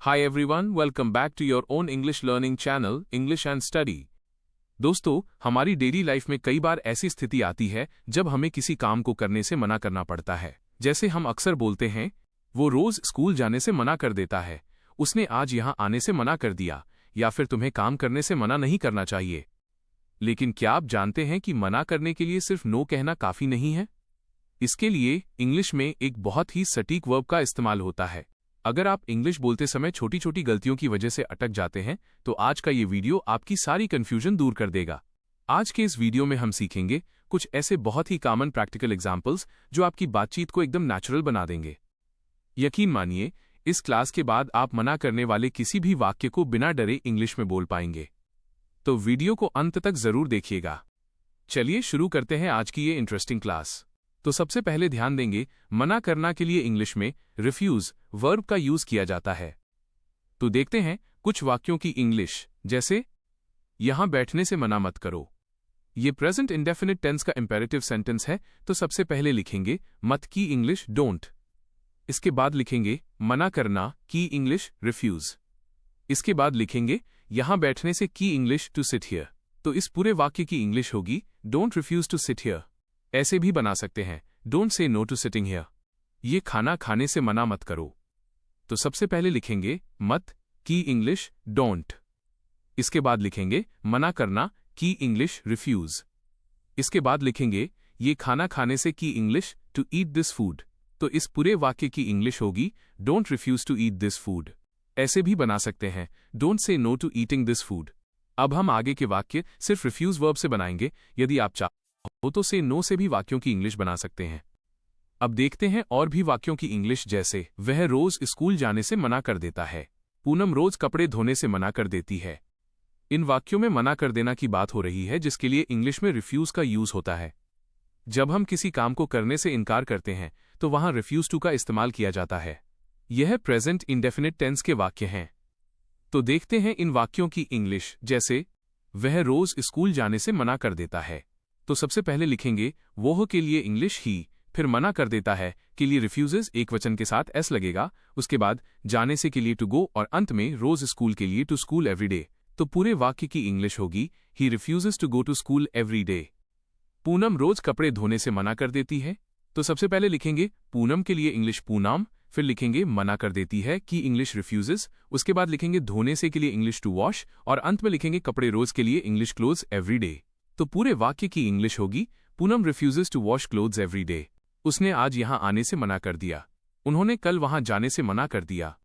Hi everyone, welcome back to your own English learning channel, English and Study. दोस्तों, हमारी daily life में कई बार ऐसी स्थिति आती है जब हमें किसी काम को करने से मना करना पड़ता है। जैसे हम अक्सर बोलते हैं, वो रोज स्कूल जाने से मना कर देता है, उसने आज यहाँ आने से मना कर दिया, या फिर तुम्हें काम करने से मना नहीं करना चाहिए। लेकिन क्या आप जानते हैं कि मना करने के लिए सिर्फ नो कहना काफी नहीं है? इसके लिए इंग्लिश में एक बहुत ही सटीक वर्ब का इस्तेमाल होता है। अगर आप इंग्लिश बोलते समय छोटी छोटी गलतियों की वजह से अटक जाते हैं, तो आज का ये वीडियो आपकी सारी कंफ्यूजन दूर कर देगा। आज के इस वीडियो में हम सीखेंगे कुछ ऐसे बहुत ही कॉमन प्रैक्टिकल एग्जाम्पल्स जो आपकी बातचीत को एकदम नेचुरल बना देंगे। यकीन मानिए, इस क्लास के बाद आप मना करने वाले किसी भी वाक्य को बिना डरे इंग्लिश में बोल पाएंगे। तो वीडियो को अंत तक जरूर देखिएगा। चलिए शुरू करते हैं आज की ये इंटरेस्टिंग क्लास। तो सबसे पहले ध्यान देंगे, मना करना के लिए इंग्लिश में रिफ्यूज वर्ब का यूज किया जाता है। तो देखते हैं कुछ वाक्यों की इंग्लिश। जैसे यहां बैठने से मना मत करो। ये प्रेजेंट इंडेफिनिट टेंस का इंपेरेटिव सेंटेंस है, तो सबसे पहले लिखेंगे मत की इंग्लिश डोंट। इसके बाद लिखेंगे मना करना की इंग्लिश रिफ्यूज। इसके बाद लिखेंगे यहां बैठने से की इंग्लिश टू सिट हियर। तो इस पूरे वाक्य की इंग्लिश होगी don't refuse to sit here. ऐसे भी बना सकते हैं, don't say no to sitting here. ये खाना खाने से मना मत करो। तो सबसे पहले लिखेंगे मत की इंग्लिश डोंट। इसके बाद लिखेंगे मना करना की इंग्लिश रिफ्यूज। इसके बाद लिखेंगे ये खाना खाने से की English to eat this food. तो इस पूरे वाक्य की इंग्लिश होगी don't refuse to eat this food. ऐसे भी बना सकते हैं, don't say no to eating this food. अब हम आगे के वाक्य सिर्फ रिफ्यूज वर्ब से बनाएंगे। यदि आप चाहो तो से नो से भी वाक्यों की इंग्लिश बना सकते हैं। अब देखते हैं और भी वाक्यों की इंग्लिश। जैसे वह रोज स्कूल जाने से मना कर देता है। पूनम रोज कपड़े धोने से मना कर देती है। इन वाक्यों में मना कर देना की बात हो रही है, जिसके लिए इंग्लिश में रिफ्यूज का यूज होता है। जब हम किसी काम को करने से इनकार करते हैं तो वहां रिफ्यूज टू का इस्तेमाल किया जाता है। यह प्रेजेंट इंडेफिनिट टेंस के वाक्य हैं। तो देखते हैं इन वाक्यों की इंग्लिश। जैसे वह रोज स्कूल जाने से मना कर देता है। तो सबसे पहले लिखेंगे वोह के लिए इंग्लिश ही, फिर मना कर देता है के लिए रिफ्यूजेस एक वचन के साथ एस लगेगा। उसके बाद जाने से के लिए टू गो, और अंत में रोज स्कूल के लिए टू स्कूल एवरीडे। तो पूरे वाक्य की इंग्लिश होगी he refuses to go to school every day. Poonam रोज कपड़े धोने से मना कर देती है। तो सबसे पहले लिखेंगे पूनम के लिए इंग्लिश पूनम, फिर लिखेंगे मना कर देती है की इंग्लिश रिफ्यूजेस। उसके बाद लिखेंगे धोने से के लिए इंग्लिश टू वॉश, और अंत में लिखेंगे कपड़े रोज के लिए इंग्लिश क्लोथ्स एवरी डे। तो पूरे वाक्य की इंग्लिश होगी Poonam refuses to wash clothes every day. उसने आज यहां आने से मना कर दिया। उन्होंने कल वहां जाने से मना कर दिया।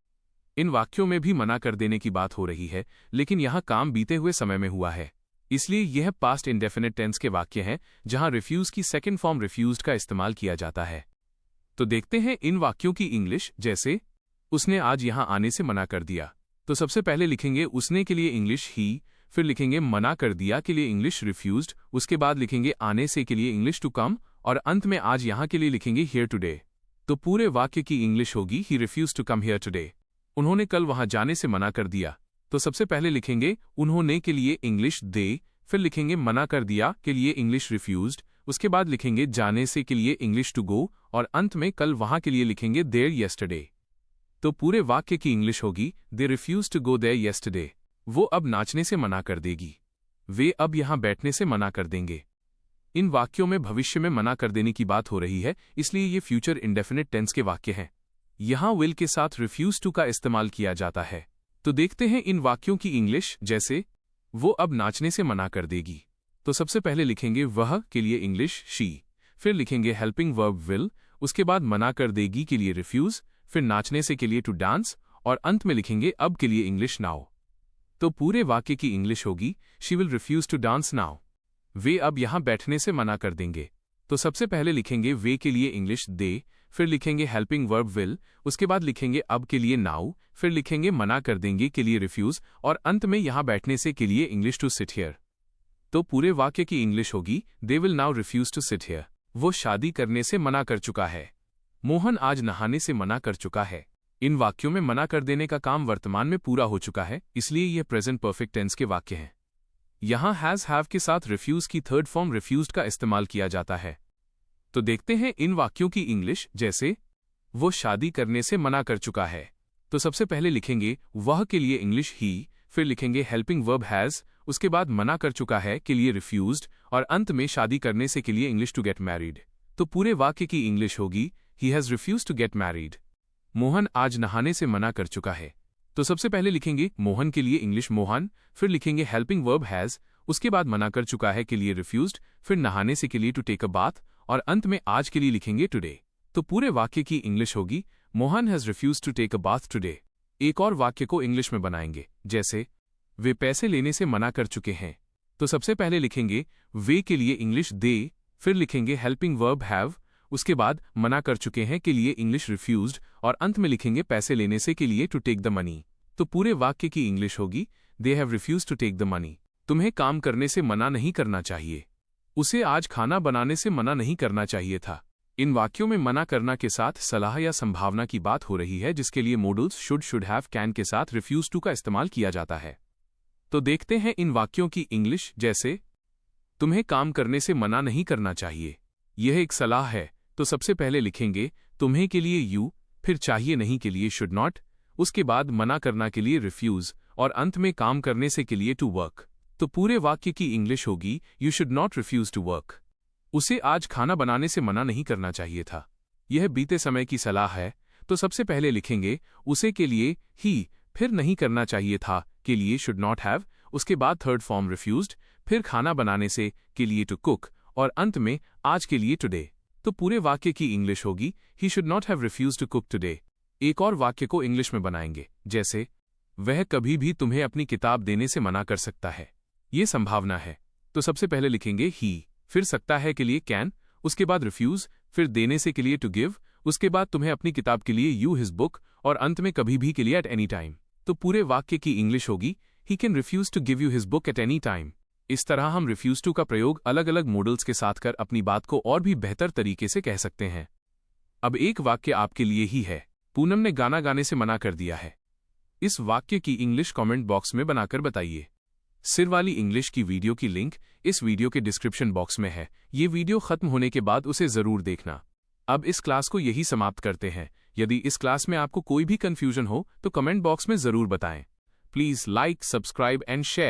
इन वाक्यों में भी मना कर देने की बात हो रही है, लेकिन यहां काम बीते हुए समय में हुआ है, इसलिए यह पास्ट इंडेफिनिट टेंस के वाक्य हैं जहां रिफ्यूज की सेकंड फॉर्म रिफ्यूज्ड का इस्तेमाल किया जाता है। तो देखते हैं इन वाक्यों की इंग्लिश। जैसे उसने आज यहां आने से मना कर दिया। तो सबसे पहले लिखेंगे उसने के लिए इंग्लिश ही, फिर लिखेंगे मना कर दिया के लिए इंग्लिश रिफ्यूज्ड। उसके बाद लिखेंगे आने से के लिए इंग्लिश टू कम, और अंत में आज यहां के लिए लिखेंगे हियर टुडे। तो पूरे वाक्य की इंग्लिश होगी he refused to come here today. उन्होंने कल वहां जाने से मना कर दिया। तो सबसे पहले लिखेंगे उन्होंने के लिए इंग्लिश दे, फिर लिखेंगे मना कर दिया के लिए इंग्लिश रिफ्यूज्ड। उसके बाद लिखेंगे जाने से के लिए इंग्लिश टू गो, और अंत में कल वहां के लिए लिखेंगे देयर येस्टरडे। तो पूरे वाक्य की इंग्लिश होगी they refuse to go there yesterday. वो अब नाचने से मना कर देगी। वे अब यहां बैठने से मना कर देंगे। इन वाक्यों में भविष्य में मना कर देने की बात हो रही है, इसलिए ये फ्यूचर इंडेफिनिट टेंस के वाक्य हैं। यहां विल के साथ रिफ्यूज टू का इस्तेमाल किया जाता है। तो देखते हैं इन वाक्यों की इंग्लिश। जैसे वो अब नाचने से मना कर देगी। तो सबसे पहले लिखेंगे वह के लिए इंग्लिश शी, फिर लिखेंगे हेल्पिंग वर्ब विल। उसके बाद मना कर देगी के लिए रिफ्यूज, फिर नाचने से के लिए टू डांस, और अंत में लिखेंगे अब के लिए इंग्लिश नाउ। तो पूरे वाक्य की इंग्लिश होगी she will refuse to dance now. वे अब यहां बैठने से मना कर देंगे। तो सबसे पहले लिखेंगे वे के लिए इंग्लिश दे, फिर लिखेंगे हेल्पिंग वर्ब विल। उसके बाद लिखेंगे अब के लिए नाउ, फिर लिखेंगे मना कर देंगे के लिए रिफ्यूज, और अंत में यहां बैठने से के लिए इंग्लिश टू सिट हियर। तो पूरे वाक्य की इंग्लिश होगी they will now refuse to sit here. वो शादी करने से मना कर चुका है। मोहन आज नहाने से मना कर चुका है। इन वाक्यों में मना कर देने का काम वर्तमान में पूरा हो चुका है, इसलिए यह प्रेजेंट परफेक्ट टेंस के वाक्य हैं। यहां हैज हैव के साथ रिफ्यूज की थर्ड फॉर्म रिफ्यूज्ड का इस्तेमाल किया जाता है। तो देखते हैं इन वाक्यों की इंग्लिश। जैसे वो शादी करने से मना कर चुका है। तो सबसे पहले लिखेंगे वह के लिए इंग्लिश ही, फिर लिखेंगे हेल्पिंग वर्ब हैज़, उसके बाद मना कर चुका है के लिए रिफ्यूज्ड, और अंत में शादी करने से के लिए इंग्लिश टू गेट मैरिड। तो पूरे वाक्य की इंग्लिश होगी he has refused to get married. Mohan आज नहाने से मना कर चुका है। तो सबसे पहले लिखेंगे मोहन के लिए इंग्लिश मोहन, फिर लिखेंगे हेल्पिंग वर्ब हैज़, उसके बाद मना कर चुका है के लिए रिफ्यूज्ड, फिर नहाने से के लिए टू टेक अ बाथ, और अंत में आज के लिए लिखेंगे टुडे। तो पूरे वाक्य की इंग्लिश होगी Mohan has refused to take a bath today. एक और वाक्य को इंग्लिश में बनाएंगे, जैसे वे पैसे लेने से मना कर चुके हैं। तो सबसे पहले लिखेंगे वे के लिए इंग्लिश दे, फिर लिखेंगे हेल्पिंग वर्ब हैव, उसके बाद मना कर चुके हैं के लिए इंग्लिश रिफ्यूज्ड, और अंत में लिखेंगे पैसे लेने से के लिए टू टेक द मनी। तो पूरे वाक्य की इंग्लिश होगी they have refused to take the money. तुम्हें काम करने से मना नहीं करना चाहिए। उसे आज खाना बनाने से मना नहीं करना चाहिए था। इन वाक्यों में मना करना के साथ सलाह या संभावना की बात हो रही है, जिसके लिए मॉडल्स शुड हैव, कैन के साथ रिफ्यूज टू का इस्तेमाल किया जाता है। तो देखते हैं इन वाक्यों की इंग्लिश, जैसे तुम्हें काम करने से मना नहीं करना चाहिए। यह एक सलाह है, तो सबसे पहले लिखेंगे तुम्हें के लिए यू, फिर चाहिए नहीं के लिए शुड नॉट, उसके बाद मना करना के लिए रिफ्यूज, और अंत में काम करने से के लिए टू वर्क। तो पूरे वाक्य की इंग्लिश होगी you should not refuse to work. उसे आज खाना बनाने से मना नहीं करना चाहिए था। यह बीते समय की सलाह है, तो सबसे पहले लिखेंगे उसे के लिए ही, फिर नहीं करना चाहिए था के लिए शुड नॉट हैव, उसके बाद थर्ड फॉर्म रिफ्यूज्ड, फिर खाना बनाने से के लिए टू कुक, और अंत में आज के लिए टुडे। तो पूरे वाक्य की इंग्लिश होगी he should not have refused to cook today. एक और वाक्य को इंग्लिश में बनाएंगे, जैसे वह कभी भी तुम्हें अपनी किताब देने से मना कर सकता है। ये संभावना है, तो सबसे पहले लिखेंगे ही, फिर सकता है के लिए कैन, उसके बाद रिफ्यूज, फिर देने से के लिए टू गिव, उसके बाद तुम्हें अपनी किताब के लिए यू हिज बुक, और अंत में कभी भी के लिए एट एनी टाइम। तो पूरे वाक्य की इंग्लिश होगी he can refuse to give you his book at any time. इस तरह हम रिफ्यूज टू का प्रयोग अलग अलग मॉडल्स के साथ कर अपनी बात को और भी बेहतर तरीके से कह सकते हैं। अब एक वाक्य आपके लिए ही है। पूनम ने गाना गाने से मना कर दिया है। इस वाक्य की इंग्लिश कमेंट बॉक्स में बनाकर बताइए। सिर वाली इंग्लिश की वीडियो की लिंक इस वीडियो के डिस्क्रिप्शन बॉक्स में है। ये वीडियो खत्म होने के बाद उसे जरूर देखना। अब इस क्लास को यही समाप्त करते हैं। यदि इस क्लास में आपको कोई भी कंफ्यूजन हो तो कमेंट बॉक्स में जरूर बताएं। Please like, subscribe and share.